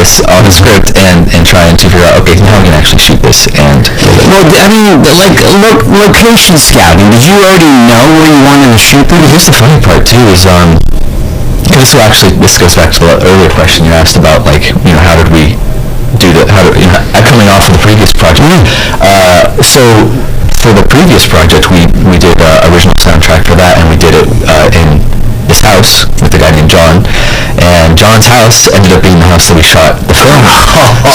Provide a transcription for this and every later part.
this on the script and trying to figure out, okay, now we can actually shoot this. And well, I mean, like location scouting. Did you already know where you wanted to shoot them? Here's the funny part too is this goes back to the earlier question you asked about, like, you know, how did we do that? Coming off of the previous project. So for the previous project, we did original soundtrack for that, and we did it in this house with a guy named John, and John's house ended up being the house that we shot the film.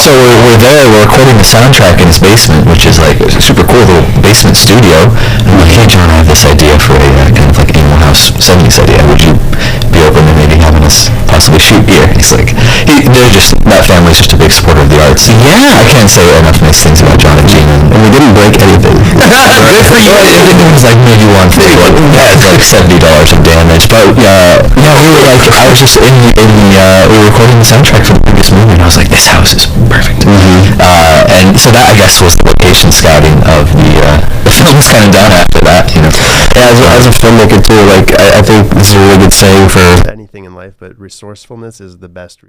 So we're there, we're recording the soundtrack in his basement, which is like a super cool little basement studio. And I'm like, hey John, I have this idea for a kind of like Animal House 70s idea. Would you be open to maybe having us possibly shoot here? He's like, that family's just a big supporter of the arts. Yeah, I can't say enough nice things about John and Gina, and we didn't break anything. Good for you. I think it was like maybe one thing, it's like $70 of damage, but we were like, I was just we were recording the soundtrack for the previous movie, and I was like, this house is perfect. And so that, I guess, was the location scouting of the film was kind of done after that, you know. Yeah, as a filmmaker too, like I think this is a really good saying for anything in life, but resourcefulness is the best.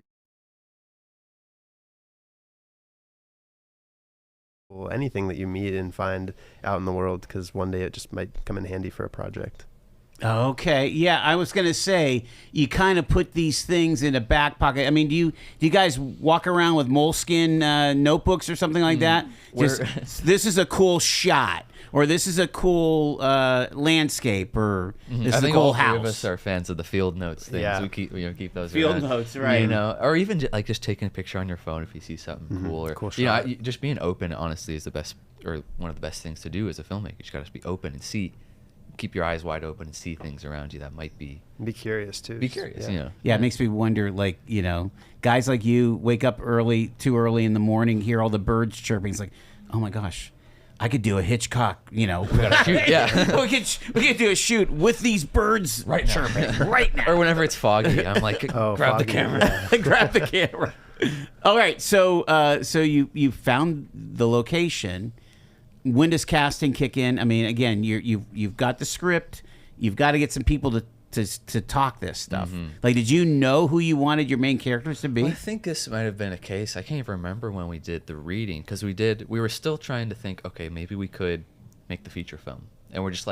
Anything that you meet and find out in the world, because one day it just might come in handy for a project. Okay, yeah, I was gonna say you kind of put these things in a back pocket. I mean, do you guys walk around with moleskin notebooks or something like that? Just, this is a cool shot, or this is a cool landscape, or this is a cool house. I think all three of us are fans of the field notes things. Yeah. We keep those field around, notes, right? You know, or even just taking a picture on your phone if you see something cool, or cool you know, shot. just being open. Honestly, is the best, or one of the best things to do as a filmmaker. You just got to be open and see. Keep your eyes wide open and see things around you that might be. Be curious too. Be curious, yeah. you know. Yeah, it makes me wonder, like, you know, guys like you wake up too early in the morning, hear all the birds chirping. It's like, oh my gosh, I could do a Hitchcock, you know. We gotta shoot, yeah. we could do a shoot with these birds chirping right now. Or whenever it's foggy, I'm like, grab the camera. Grab the camera. All right, so you found the location. When does casting kick in? I mean, again, you've got the script. You've got to get some people to talk this stuff. Like, did you know who you wanted your main characters to be? Well, I think this might have been a case. I can't even remember when we did the reading, because we were still trying to think, okay, maybe we could make the feature film, and we're just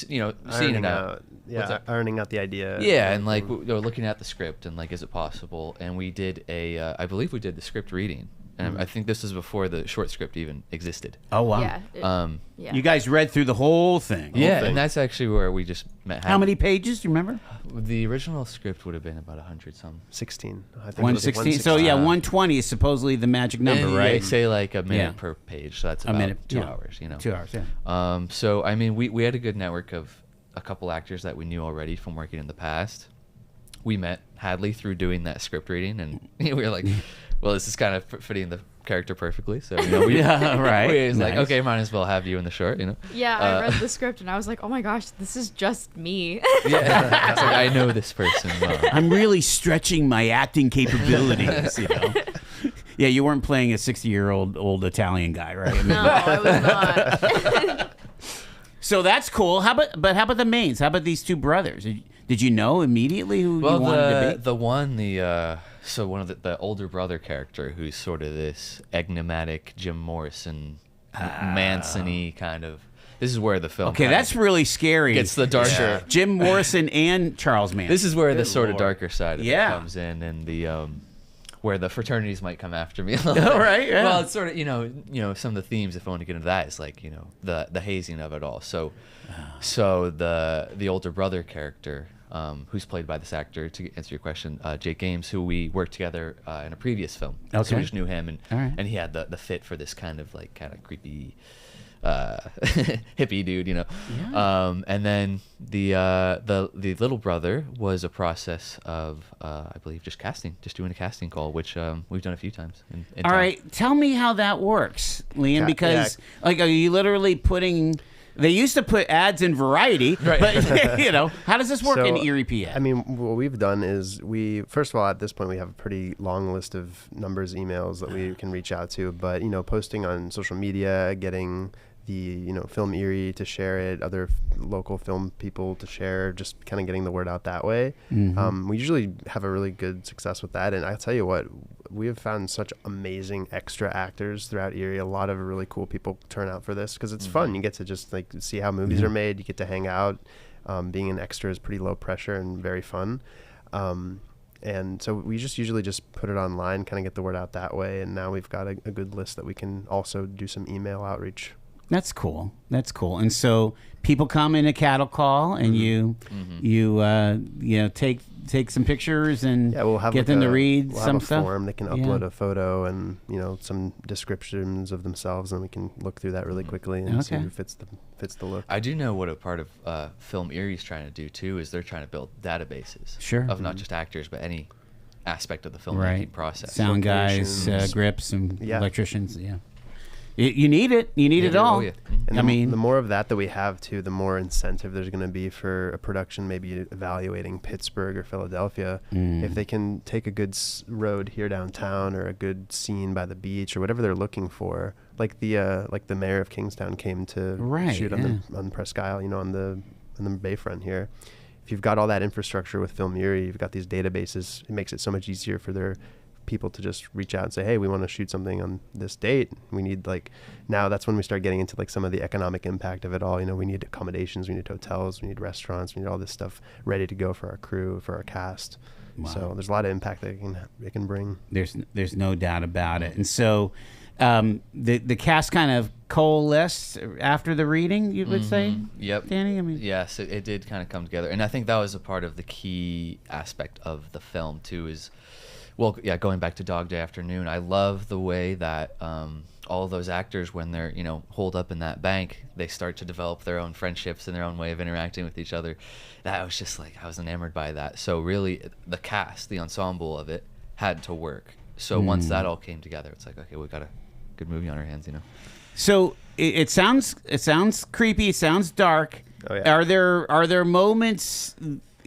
you know, seeing it out. Yeah, ironing out the idea. Yeah, and like we were looking at the script and like, is it possible? And we did I believe we did the script reading. And I think this was before the short script even existed. Oh, wow. Yeah. You guys read through the whole thing. And that's actually where we just met. How many pages? Do you remember? The original script would have been about 100-some. 16. I think 116. So, yeah, 120 is supposedly the magic number, right? They say like a minute per page, so that's about 2 hours, you know. 2 hours, yeah. So, I mean, we had a good network of a couple actors that we knew already from working in the past. We met Hadley through doing that script reading, and we were like, well, this is kind of fitting the character perfectly, so you know, we was like, okay, might as well have you in the short, you know. Yeah, I read the script and I was like, oh my gosh, this is just me. Yeah, it's like, I know this person well. I'm really stretching my acting capabilities, you know. Yeah, you weren't playing a 60-year-old Italian guy, right? No, I was not. So that's cool. How about the mains? How about these two brothers? Did you know immediately who you wanted to be? So one of the older brother character, who's sort of this enigmatic Jim Morrison, Manson-y kind of. This is where the film. Okay, that's really scary. Gets the darker. Yeah. Jim Morrison and Charles Manson. This is where the sort of darker side of it comes in, and the where the fraternities might come after me a little bit. Right, yeah. Well, it's sort of, you know, some of the themes, if I want to get into that, is like, you know, the hazing of it all. So the older brother character, who's played by this actor, to answer your question, Jake Ames, who we worked together in a previous film. Okay. So we just knew him, and he had the fit for this kind of creepy hippie dude, you know. Yeah. And then the little brother was a process of I believe just doing a casting call, which we've done a few times. All right, tell me how that works, Liam, because like, are you literally putting? They used to put ads in Variety, right? But you know, how does this work in Erie, PA? I mean, what we've done is first of all, at this point, we have a pretty long list of numbers, emails that we can reach out to. But you know, posting on social media, getting the Film Erie to share it, other local film people to share, just kind of getting the word out that way. We usually have a really good success with that. And I'll tell you what, we have found such amazing extra actors throughout Erie. A lot of really cool people turn out for this because it's fun. You get to just like see how movies are made. You get to hang out. Being an extra is pretty low pressure and very fun. And so we just usually just put it online, kind of get the word out that way. And now we've got a good list that we can also do some email outreach. That's cool. That's cool. And so people come in a cattle call, and you know take some pictures and we'll have get them to read we'll some have a stuff. form. They can upload a photo and some descriptions of themselves, and we can look through that really quickly and see who fits the look. I do know what a part of Film Erie's trying to do too is they're trying to build databases of not just actors but any aspect of the filmmaking process. Sound guys, Locations. grips, and electricians. Yeah. You need it. You need it Oh, all. yeah. And I mean, the more of that we have too, the more incentive there's going to be for a production maybe evaluating Pittsburgh or Philadelphia. If they can take a good road here downtown or a good scene by the beach or whatever they're looking for, like the mayor of Kingstown came to shoot on Presque Isle, on the bayfront here. If you've got all that infrastructure with Film Erie, you've got these databases, it makes it so much easier for their people to just reach out and say, hey, we want to shoot something on this date. We need now that's when we start getting into some of the economic impact of it all. We need accommodations, we need hotels, we need restaurants, we need all this stuff ready to go for our crew, for our cast. Wow. So there's a lot of impact that it can bring. There's no doubt about it. And so the cast kind of coalesced after the reading, you would say? Yep. Danny? I mean, yes, it did kind of come together. And I think that was a part of the key aspect of the film too is, going back to Dog Day Afternoon, I love the way that all of those actors, when they're, holed up in that bank, they start to develop their own friendships and their own way of interacting with each other. That was just I was enamored by that. So really, the cast, the ensemble of it, had to work. So once that all came together, it's okay, we got a good movie on our hands, So it sounds creepy. It sounds dark. Oh, yeah. Are there moments,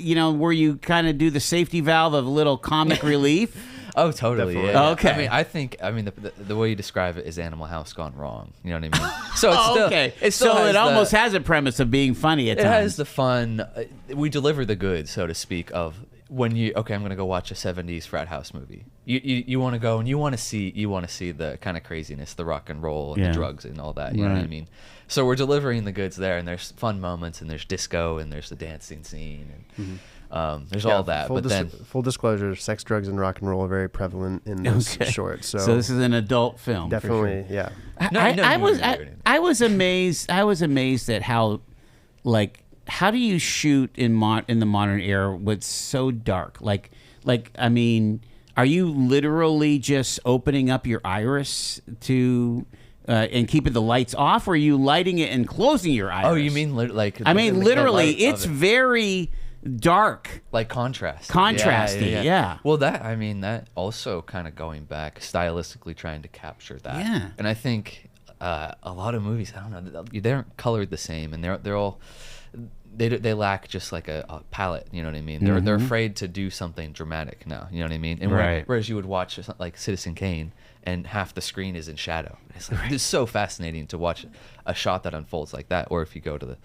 where you kind of do the safety valve of a little comic relief? Oh, totally. Definitely. Yeah. Okay. I mean, the way you describe it is Animal House gone wrong. You know what I mean? So it's still, okay. It still so has it almost has a premise of being funny at it times. has the fun. We deliver the goods, so to speak, of when I'm going to go watch a 70s frat house movie. You want to go and you want to see the kind of craziness, the rock and roll and the drugs and all that. You know what I mean? So we're delivering the goods there, and there's fun moments, and there's disco, and there's the dancing scene, and there's all that. But then, full disclosure, sex, drugs, and rock and roll are very prevalent in this short. So this is an adult film. definitely, for sure. yeah. I was amazed. I was amazed at how do you shoot in the modern era what's so dark? I mean, are you literally just opening up your iris to and keeping the lights off, or are you lighting it and closing your iris? oh, you mean I mean, literally, it's it. very dark. Like contrasty. Contrasty, yeah. Well, that also kind of going back, stylistically trying to capture that. Yeah. And I think a lot of movies, I don't know, they aren't colored the same, and they're all, they lack just a palette, you know what I mean? They're afraid to do something dramatic now, you know what I mean? And whereas you would watch like Citizen Kane, and half the screen is in shadow. It's so fascinating to watch a shot that unfolds like that. Or if you go to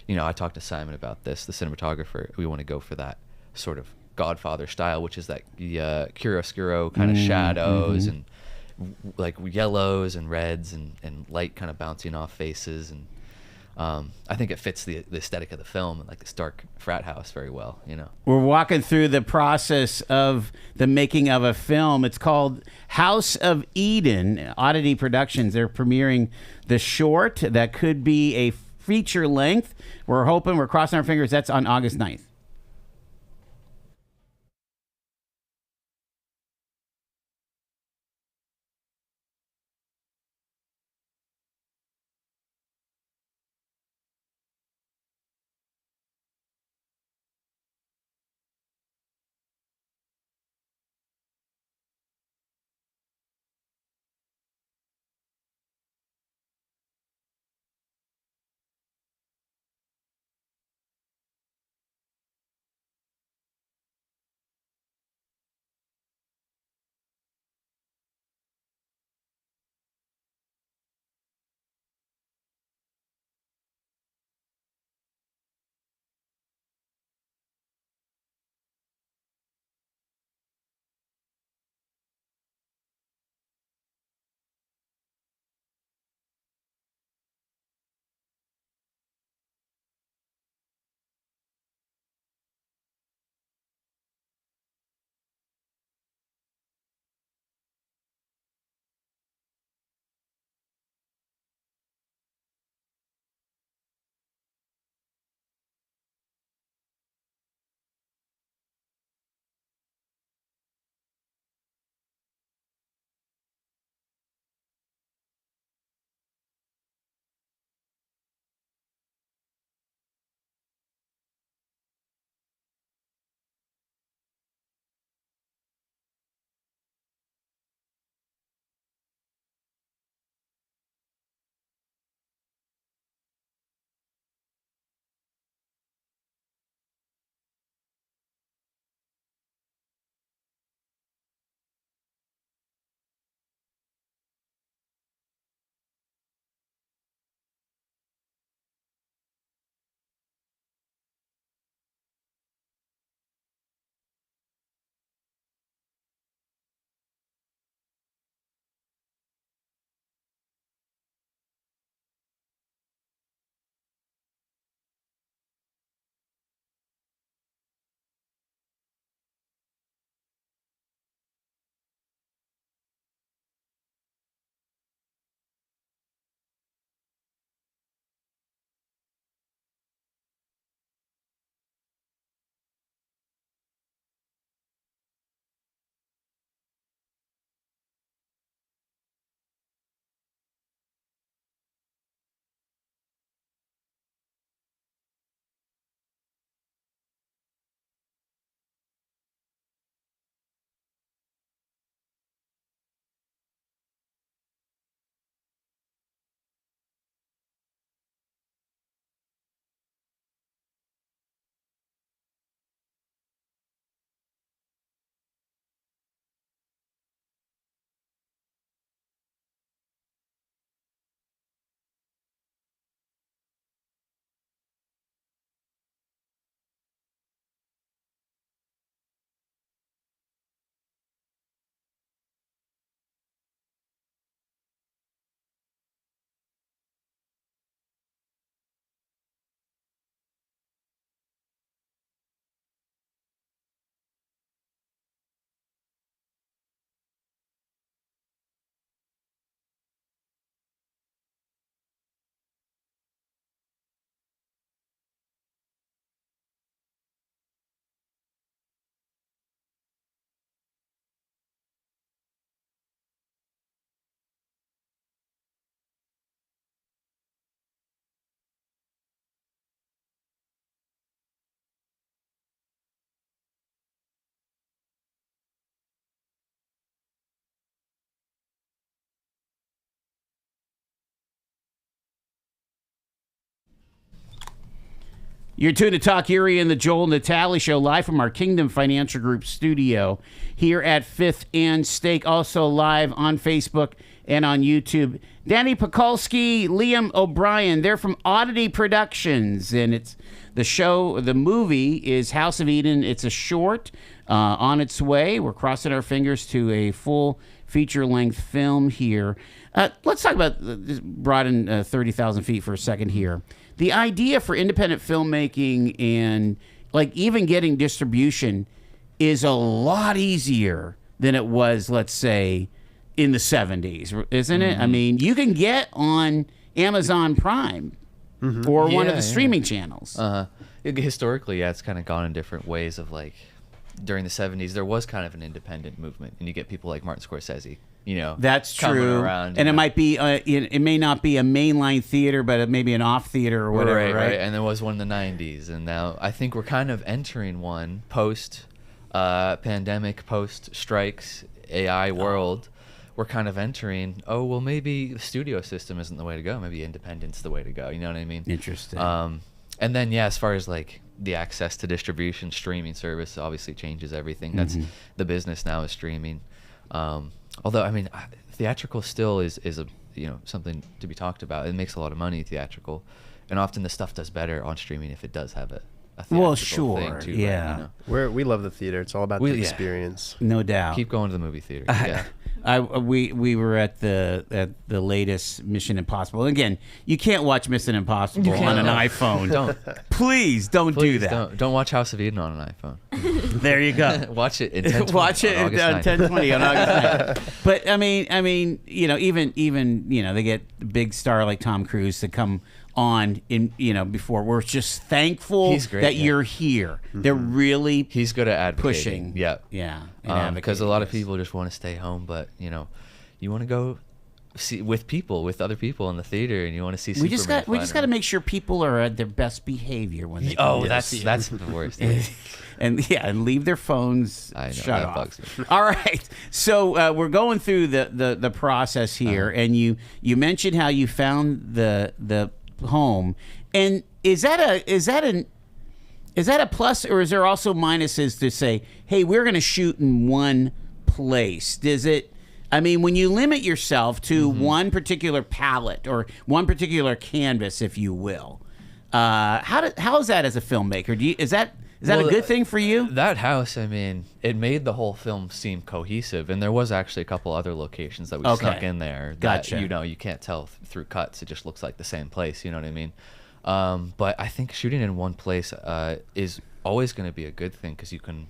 I talked to Simon about this, the cinematographer. We want to go for that sort of Godfather style, which is the chiaroscuro kind of shadows and yellows and reds and light kind of bouncing off faces. And I think it fits the aesthetic of the film and this dark frat house very well, We're walking through the process of the making of a film. It's called House of Eden, Oddity Productions. They're premiering the short that could be a feature length. We're crossing our fingers. That's on August 9th. You're tuned to Talk Erie and the Joel Natale Show, live from our Kingdom Financial Group studio here at 5th and Steak, also live on Facebook and on YouTube. Danny Pakulski, Liam O'Brien, they're from Oddity Productions, and it's the movie is House of Eden. It's a short on its way. We're crossing our fingers to a full feature-length film here. Let's talk about, just brought in 30,000 feet for a second here. The idea for independent filmmaking and like even getting distribution is a lot easier than it was, let's say, in the 70s, isn't it? I mean, you can get on Amazon Prime or one of the streaming channels. Historically, it's kind of gone in different ways of like, during the 70s, there was kind of an independent movement, and you get people like Martin Scorsese, That's coming true. around, and it might be, it may not be a mainline theater, but it may be an off theater or whatever, right? And there was one in the 90s, and now I think we're kind of entering one post pandemic, post strikes, AI world. We're kind of entering, well, maybe the studio system isn't the way to go. Maybe independent's the way to go. You know what I mean? Interesting. And then, as far as like the access to distribution, streaming service obviously changes everything. That's the business now is streaming. Although, I mean, theatrical still is a something to be talked about. It makes a lot of money, theatrical, and often the stuff does better on streaming if it does have a theatrical thing too. Yeah. Right, We love the theater. It's all about the experience. No doubt. Keep going to the movie theater. Yeah. We were at the latest Mission Impossible. Again, you can't watch Mission Impossible on an iPhone. Don't. Please do that. Don't watch House of Eden on an iPhone. There you go. Watch it in 1020 Watch it on in August 1020 on August 9th. But I mean, even they get a big star like Tom Cruise to come on before. We're just thankful He's great, that you're here. They're really He's good at pushing. advocating. Yeah. Because a lot of people just want to stay home, but you want to go see with other people in the theater, and you want to see. We just got to make sure people are at their best behavior when they come to the theater. That's the worst. and leave their phones shut that off. bugs me. All right, so we're going through the process here, and you mentioned how you found the home, and is that a plus, or is there also minuses to say, hey, we're going to shoot in one place? Does it? I mean, when you limit yourself to one particular palette or one particular canvas, if you will, how is that as a filmmaker? Is that a good thing for you? That house, I mean, it made the whole film seem cohesive, and there was actually a couple other locations that we snuck in there. Gotcha. That, you can't tell through cuts. It just looks like the same place. You know what I mean? But I think shooting in one place is always going to be a good thing, because you can,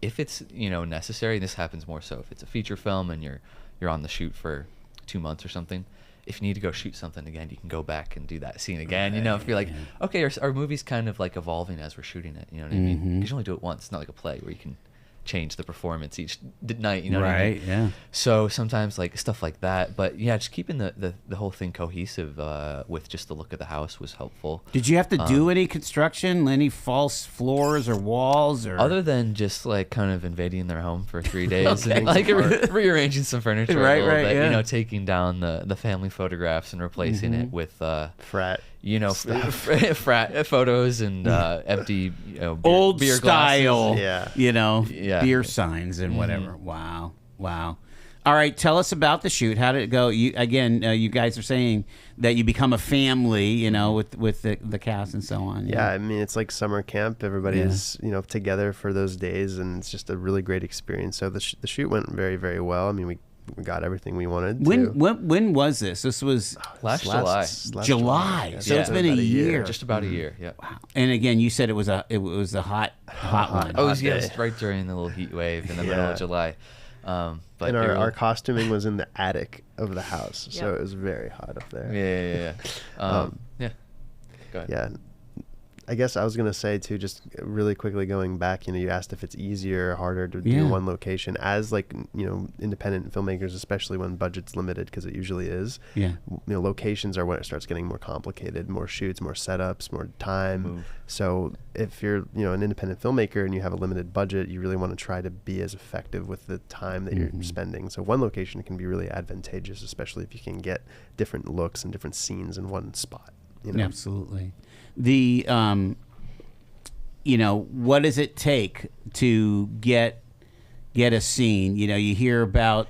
if it's necessary. And this happens more so if it's a feature film and you're on the shoot for 2 months or something. If you need to go shoot something again, you can go back and do that scene again. If you're like, okay, our movie's kind of like evolving as we're shooting it. You know what I mean? Because you only do it once. It's not like a play where you can change the performance each night. You know what I mean? Yeah. So sometimes like stuff like that. But yeah, just keeping the whole thing cohesive with just the look of the house was helpful. Did you have to do any construction, any false floors or walls, or other than just like kind of invading their home for 3 days and like rearranging some furniture a little bit, yeah. taking down the family photographs and replacing it with frat frat photos and empty old beer style, glasses. beer signs and whatever. Wow. All right, tell us about the shoot. How did it go? You guys are saying that you become a family, with the cast and so on. Yeah, I mean, it's like summer camp. Everybody's together for those days, and it's just a really great experience. So the shoot went very, very well. I mean, we got everything we wanted. When was this? This was last July. Yeah, So it's been a year. Just about a year. Yeah. Wow. And again, you said it was a hot one. Oh, yes, right during the little heat wave in the middle of July. But and our costuming was in the attic of the house, so Yep. it was very hot up there. Yeah. Go ahead. Yeah. I guess I was going to say, too, just really quickly going back, you asked if it's easier or harder to do one location. As, independent filmmakers, especially when budget's limited, because it usually is, locations are when it starts getting more complicated, more shoots, more setups, more time. So if you're, an independent filmmaker and you have a limited budget, you really want to try to be as effective with the time that you're spending. So one location can be really advantageous, especially if you can get different looks and different scenes in one spot. Absolutely. what does it take to get a scene? You hear about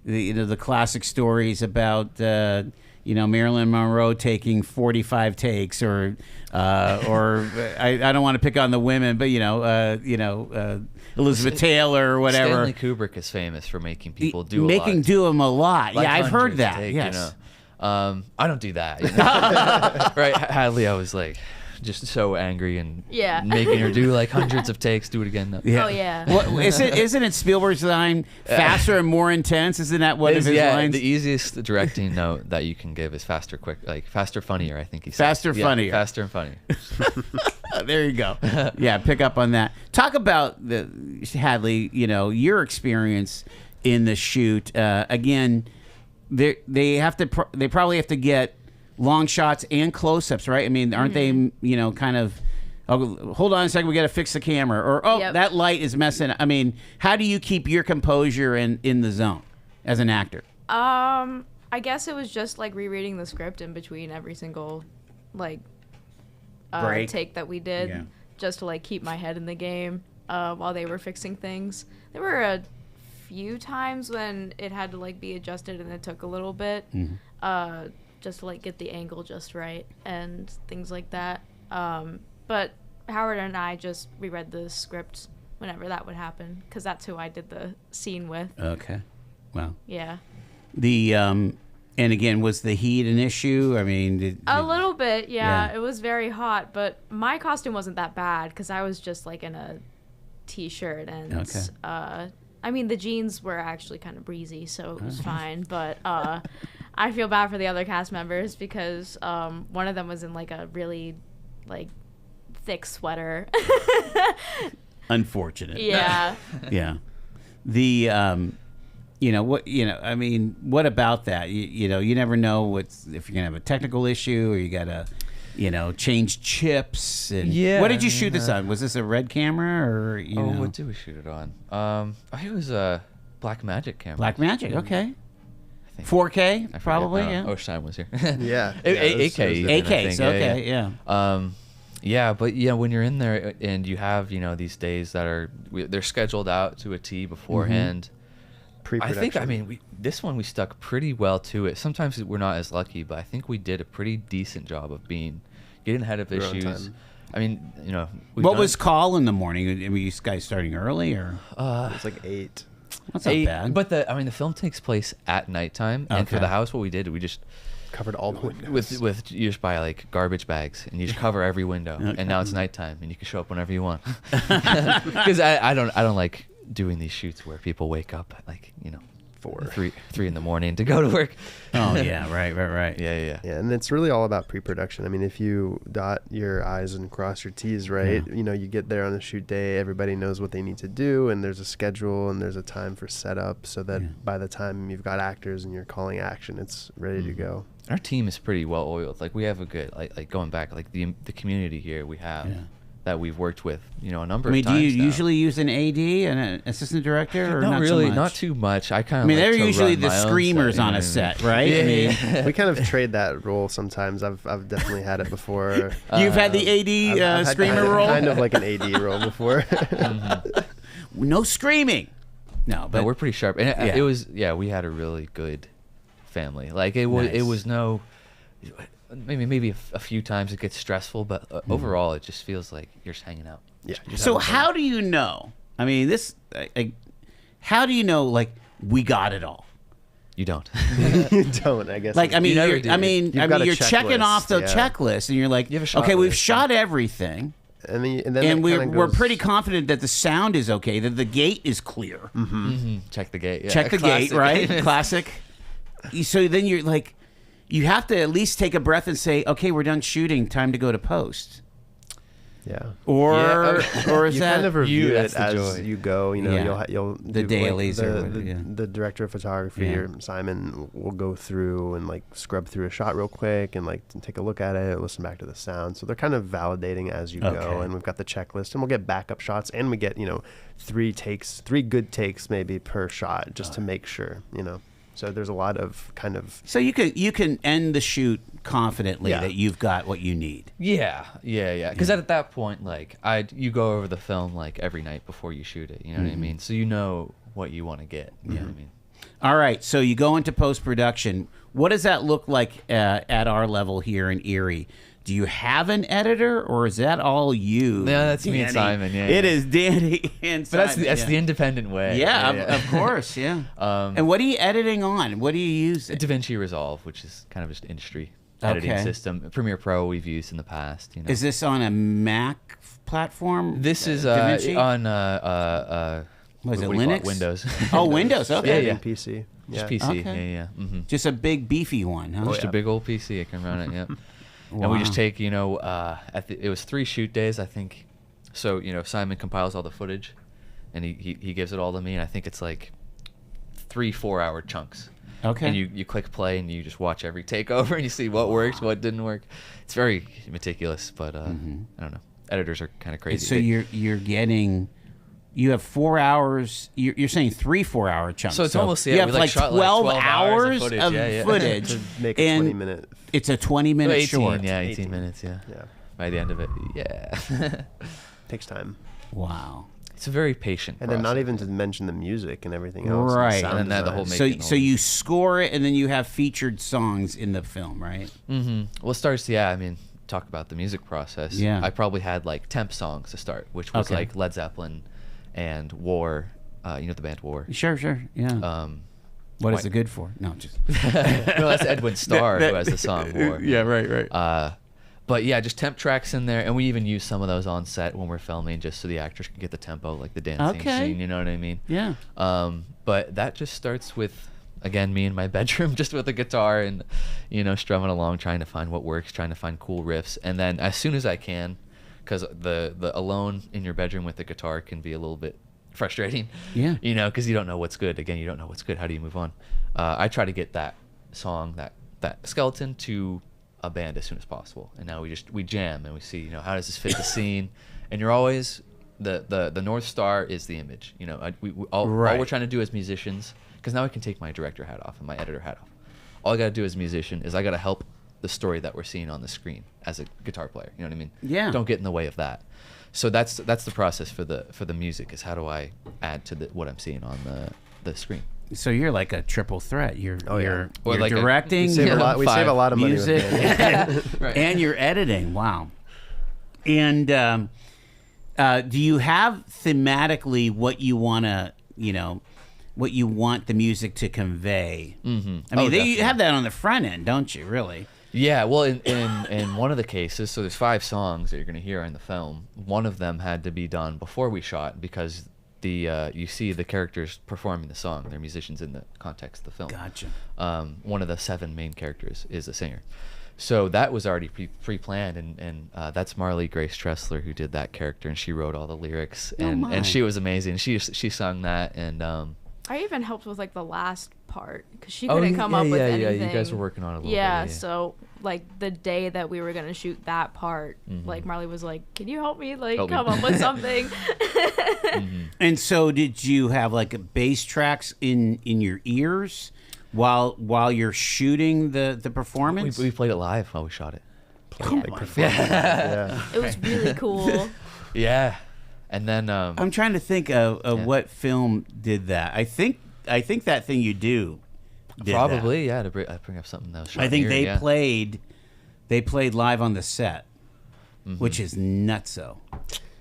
the classic stories about Marilyn Monroe taking 45 takes, or I don't want to pick on the women, but Elizabeth Taylor or whatever. Stanley Kubrick is famous for making people do them a lot. Like yeah, I've heard hundreds that. take, yes. I don't do that. Right, Hadley, I was like just so angry and making her do like hundreds of takes, do it again. No. Yeah. Oh yeah. Isn't it Spielberg's line, faster and more intense? Isn't that one of his lines? The easiest directing note that you can give is faster, quick, like faster, funnier. I think he said. Faster, funnier. Faster and funnier. There you go. Yeah, pick up on that. Talk about Hadley. Your experience in the shoot. Again, they probably have to get long shots and close-ups, right? I mean, aren't they, kind of, oh, hold on a second, we got to fix the camera, or that light is messing. I mean, how do you keep your composure in the zone as an actor? I guess it was just like rereading the script in between every single take that we did, just to like keep my head in the game while they were fixing things. There were a few times when it had to like be adjusted and it took a little bit. Just to like get the angle just right and things like that. But Howard and I just reread the script whenever that would happen, because that's who I did the scene with. Okay. Well. Yeah. And again, was the heat an issue? I mean, a little bit, yeah. It was very hot, but my costume wasn't that bad because I was just like in a t-shirt and I mean the jeans were actually kind of breezy, so it was fine. But I feel bad for the other cast members because one of them was in like a really like thick sweater. Unfortunate. Yeah. Yeah. The I mean, what about that? You never know if you're gonna have a technical issue or you gotta change chips. And what did you shoot this on? Was this a red camera or what did we shoot it on? I think it was a Blackmagic camera. Blackmagic, okay. 4K, probably, yeah. Oshine was here. Yeah. AK. AKs, okay, yeah. But when you're in there and you have these days that they're scheduled out to a T beforehand. Pre-production. This one we stuck pretty well to it. Sometimes we're not as lucky, but I think we did a pretty decent job of getting ahead of issues. I mean, what was call in the morning? Were you guys starting early or? It was like 8. That's not bad. But the film takes place at nighttime, and for the house, what we did, we just covered all the windows. With you just buy like garbage bags and you just cover every window, and now it's nighttime and you can show up whenever you want. Because I don't like doing these shoots where people wake up at like 3 in the morning to go to work. Oh yeah, right. Yeah, and it's really all about pre-production. I mean, if you dot your I's and cross your T's, right? You get there on a shoot day, everybody knows what they need to do, and there's a schedule and there's a time for setup, so that by the time you've got actors and you're calling action, it's ready to go. Our team is pretty well oiled. Like we have a good like going back, like the community here we have. That we've worked with, a number of times. Do you usually use an AD and an assistant director, or not not really? so much? Not too much. I kind of. They're usually the screamers on a set, right? Yeah. We kind of trade that role sometimes. I've definitely had it before. You've had the AD I've screamer had role, kind of like an AD role before. No screaming. No, but we're pretty sharp. And it was we had a really good family. Like it was no. Maybe a few times it gets stressful, but overall it just feels like you're just hanging out. Yeah. So how do you know? I mean, how do you know? Like we got it all. You don't. You don't, I guess. Like I mean, you're checking off the checklist, checklist, and you're like, you have a shot okay, we've list, shot everything. And we're pretty confident that the sound is okay, that the gate is clear. Check the gate. Yeah. Check the gate, right? Classic. So then you're like, you have to at least take a breath and say, okay, we're done shooting. Time to go to post. Yeah. Or is you that kind of review that's it the as joy. you go. You'll the do, dailies like, or whatever, the director of photography or Simon will go through and like scrub through a shot real quick and like take a look at it, listen back to the sound. So they're kind of validating as you go. And we've got the checklist, and we'll get backup shots, and we get 3 good takes maybe per shot just to make sure. So there's a lot of kind of. So you can end the shoot confidently Yeah. that you've got what you need. Yeah. Because at that point, like, you go over the film like every night before you shoot it. You know what I mean? So you know what you want to get. You know what I mean? All right, so you go into post-production. What does that look like at our level here in Erie? Do you have an editor, or is that all you? No, that's me and Danny? Simon. Yeah, It is Danny and But Simon. that's the independent way. Yeah, of course, yeah. And what are you editing on? What do you use? DaVinci Resolve, which is kind of just industry editing Okay. system. Premiere Pro we've used in the past. You know. Is this on a Mac platform? This is DaVinci? on Was it what do you call Linux? Windows. Oh, Windows. Okay. Yeah. PC. Just Yeah. PC. Okay. Yeah. Mm-hmm. Just a big beefy one, huh? Just a big old PC. It can run it. Yeah. And we just take, it was 3 shoot days, I think. So, Simon compiles all the footage, and he gives it all to me, and I think it's like 3-4 hour chunks. Okay. And you click play, and you just watch every takeover, and you see what works, what didn't work. It's very meticulous, but I don't know. Editors are kind of crazy. So you're getting. You have 4 hours. You're saying 3 4-hour chunks. So it's almost, yeah, you have we, like like, shot, 12, like, 12 hours hours of of footage. To make a and 20-minute. It's a 20-minute 18, short. yeah, 18 minutes, yeah. Yeah. By the end of it, yeah. Takes time. Wow. It's a very patient And then not process. even to mention the music and everything else. Right. And, sound And then the whole design. make- So you score it, and then you have featured songs in the film, right? Mm-hmm. Well, it starts, talk about the music process. Yeah. I probably had like temp songs to start, which was Okay. like Led Zeppelin and War. You know the band War. Sure. Yeah. What is White- it good for? No, just. No, that's Edwin Starr who has the song War. Yeah, right. But yeah, just temp tracks in there, and we even use some of those on set when we're filming, just so the actors can get the tempo, like the dancing Okay. scene. You know what I mean? Yeah. But that just starts with, again, me in my bedroom, just with a guitar and, strumming along, trying to find what works, trying to find cool riffs, and then as soon as I can, because the alone in your bedroom with the guitar can be a little bit frustrating. Yeah. Because you don't know what's good. Again, you don't know what's good. How do you move on? I try to get that song, that skeleton to a band as soon as possible, and now we jam and we see, how does this fit the scene? And you're always the North Star is the image. All we're trying to do as musicians, because now I can take my director hat off and my editor hat off. All I got to do as a musician is I got to help the story that we're seeing on the screen as a guitar player. You know what I mean? Yeah. Don't get in the way of that. So that's the process for the music, is how do I add to what I'm seeing on the screen. So you're like a triple threat. You're Or you're like a- directing, We save, we save a lot of money with music, it. Right. and you're editing. Wow. And do you have thematically what you want to, what you want the music to convey? Mm-hmm. I mean, you definitely. have that on the front end, don't you? Really? Yeah, well, in one of the cases, so there's 5 songs that you're going to hear in the film. One of them had to be done before we shot, because you see the characters performing the song. They're musicians in the context of the film. Gotcha. One of the 7 main characters is a singer. So that was already pre-planned, and that's Marley Grace Tressler who did that character, and she wrote all the lyrics, my. and she was amazing. She sung that, and I even helped with like the last part because she couldn't come up with anything. Yeah, you guys were working on it a little bit. Yeah, so like the day that we were gonna shoot that part, like Marley was like, "Can you help me Help me." come up with something?" And so, did you have like bass tracks in your ears while you're shooting the performance? we played it live while we shot it. Yeah. It was really cool. Yeah, and then I'm trying to think of what film did that. I think that thing you do. Did probably that. to bring up something that was shot I think here, they yeah. played live on the set, which is nutso.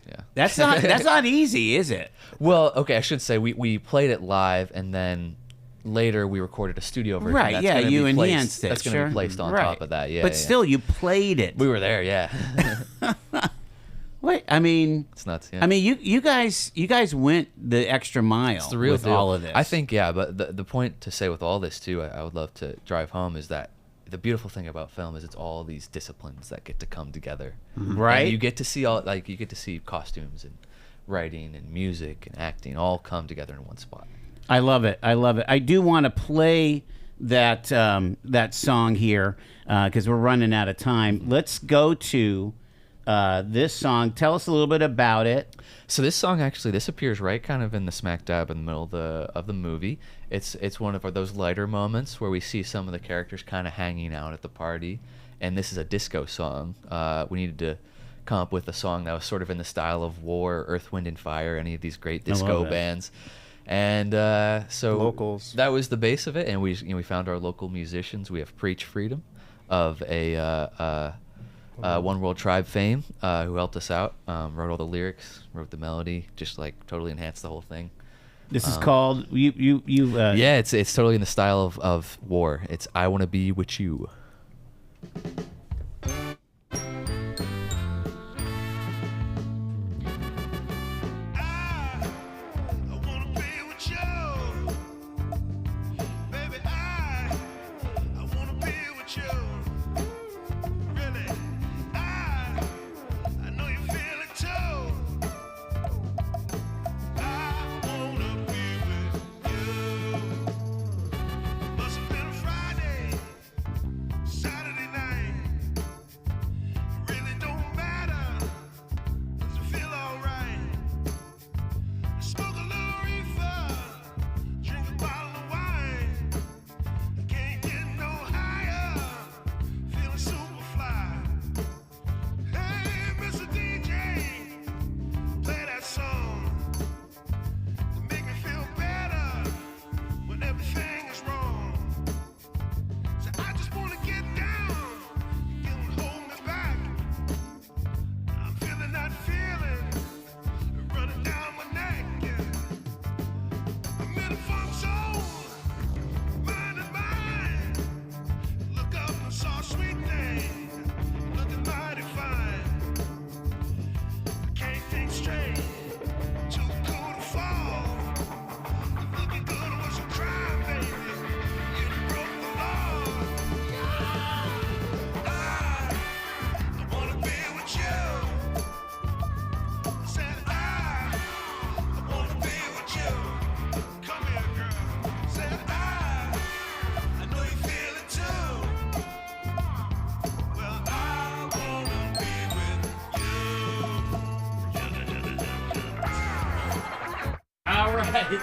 Yeah. That's not easy, is it? Well, okay, I should say we played it live, and then later we recorded a studio version. Right? That's Yeah, gonna you be placed- enhanced it. That's going to sure. be placed on Right. top of that. Yeah, But yeah. still, you played it. we were there. Yeah, Wait, I mean, it's nuts. Yeah. I mean, you guys went the extra mile it's the real with deal. all of this. I think, yeah, but the point to say with all this too, I would love to drive home, is that the beautiful thing about film is it's all these disciplines that get to come together. Right. And you get to see costumes and writing and music and acting all come together in one spot. I love it. I do want to play that song here because we're running out of time. Let's go to this song. Tell us a little bit about it. So this song, actually, this appears right kind of in the smack dab in the middle of the movie. it's one of those lighter moments where we see some of the characters kind of hanging out at the party, and this is a disco song. We needed to come up with a song that was sort of in the style of War, Earth, Wind, and Fire, any of these great disco bands. And so Locals. that was the base of it, and we found our local musicians. We have Preach Freedom of a One World Tribe fame, who helped us out, wrote all the lyrics, wrote the melody, just like totally enhanced the whole thing. This is called yeah, it's totally in the style of War. It's I Want to Be With You.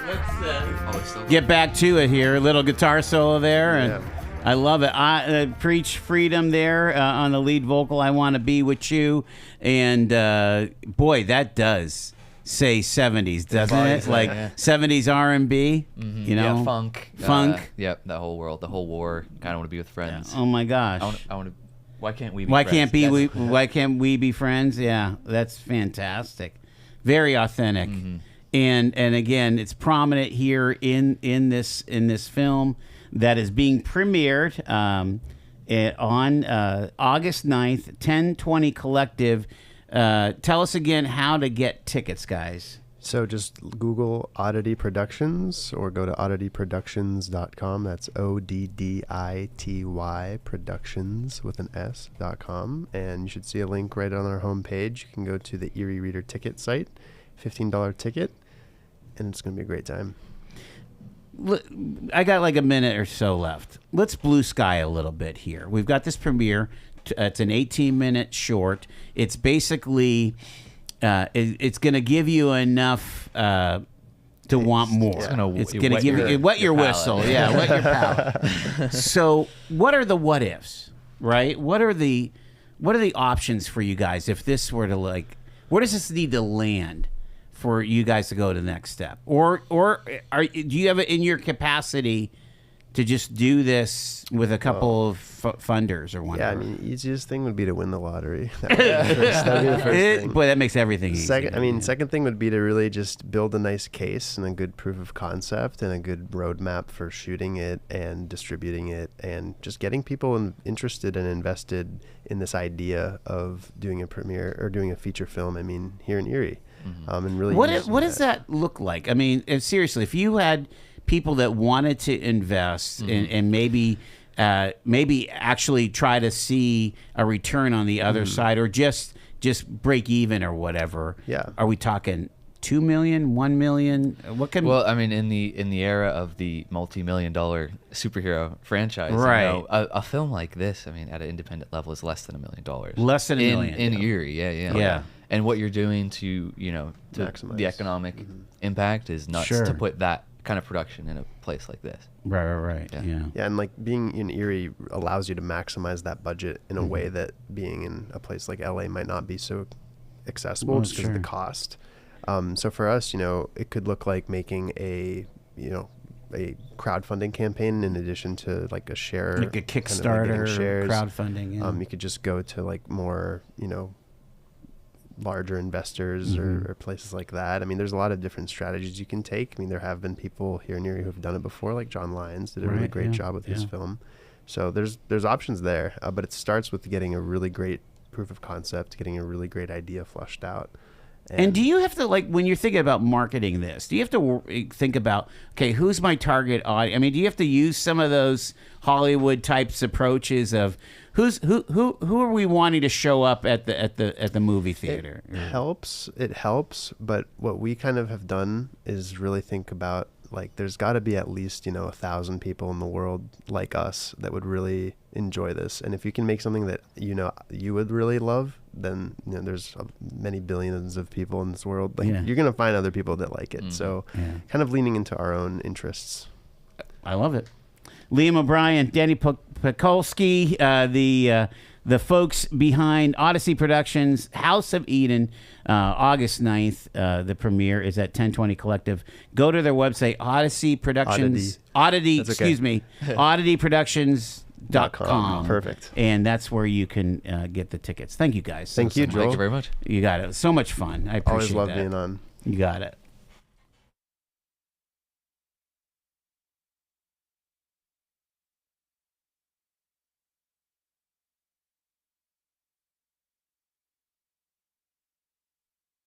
Let's get back to it here. A little guitar solo there, and I love it. Preach Freedom there on the lead vocal. I Want to Be With You, and boy, that does say 70s, doesn't it? Like 70s R&B, you know, yeah, funk. Yep, that whole world, the whole war. Kind of want to be with friends. Oh my gosh. I want to. Why can't we be why friends? Why can't we be friends? Yeah, that's fantastic. Very authentic. And again, it's prominent here in this film that is being premiered on August 9th, 1020 Collective. Tell us again how to get tickets, guys. So just Google Oddity Productions or go to oddityproductions.com. That's ODDITY Productions with an S.com. And you should see a link right on our homepage. You can go to the Erie Reader ticket site, $15 ticket, and it's going to be a great time. I got like a minute or so left. Let's blue sky a little bit here. We've got this premiere. It's an 18-minute short. It's basically... it's going to give you enough to want more. It's going to give you wet your whistle. Yeah, wet your palate. So, what are the what ifs, right? What are the options for you guys if this were to like? Where does this need to land for you guys to go to the next step? Or do you have it in your capacity to just do this with a couple of funders or whatever? Yeah, I mean, easiest thing would be to win the lottery. That would be the first thing. Boy, that makes everything easy. Second thing would be to really just build a nice case and a good proof of concept and a good roadmap for shooting it and distributing it and just getting people interested and invested in this idea of doing a premiere or doing a feature film. I mean, here in Erie, and really. What does that look like? I mean, seriously, if you had people that wanted to invest and maybe actually try to see a return on the other side, or just break even or whatever. Yeah. Are we talking 2 million, 1 million? What can? Well, I mean, in the era of the multi-million-dollar superhero franchise, right? You know, a film like this, I mean, at an independent level, is less than $1 million. Less than $1 million in Erie, yeah. And what you're doing to maximize the economic impact is nuts. Sure. To put that kind of production in a place like this. Right. Yeah. Yeah, and like being in Erie allows you to maximize that budget in a way that being in a place like LA might not be so accessible just because of the cost. So for us, it could look like making a crowdfunding campaign in addition to like a share, like a Kickstarter, shares. crowdfunding. Yeah. You could just go to like more, larger investors or places like that. I mean, there's a lot of different strategies you can take. I mean, there have been people here in Erie who have done it before, like John Lyons did a really great job with his film. So there's options there, but it starts with getting a really great proof of concept, getting a really great idea flushed out. And do you have to, like, when you're thinking about marketing this, do you have to think about, okay, who's my target audience? I mean, do you have to use some of those Hollywood types approaches of who are we wanting to show up at the movie theater? It helps, but what we kind of have done is really think about, like, there's got to be at least 1,000 people in the world like us that would really enjoy this, and if you can make something that you would really love, then there's many billions of people in this world. Like, you're gonna find other people that like it. So kind of leaning into our own interests. I love it. Liam O'Brien, Danny Pakulski, the folks behind Odyssey Productions, House of Eden, August 9th. The premiere is at 1020 Collective. Go to their website, Odyssey Productions. Oddity, excuse me. OddityProductions.com. Perfect. And that's where you can get the tickets. Thank you guys. Thank you, Joel. Thank you very much. You got it. So much fun. I appreciate Always love that. being on. You got it.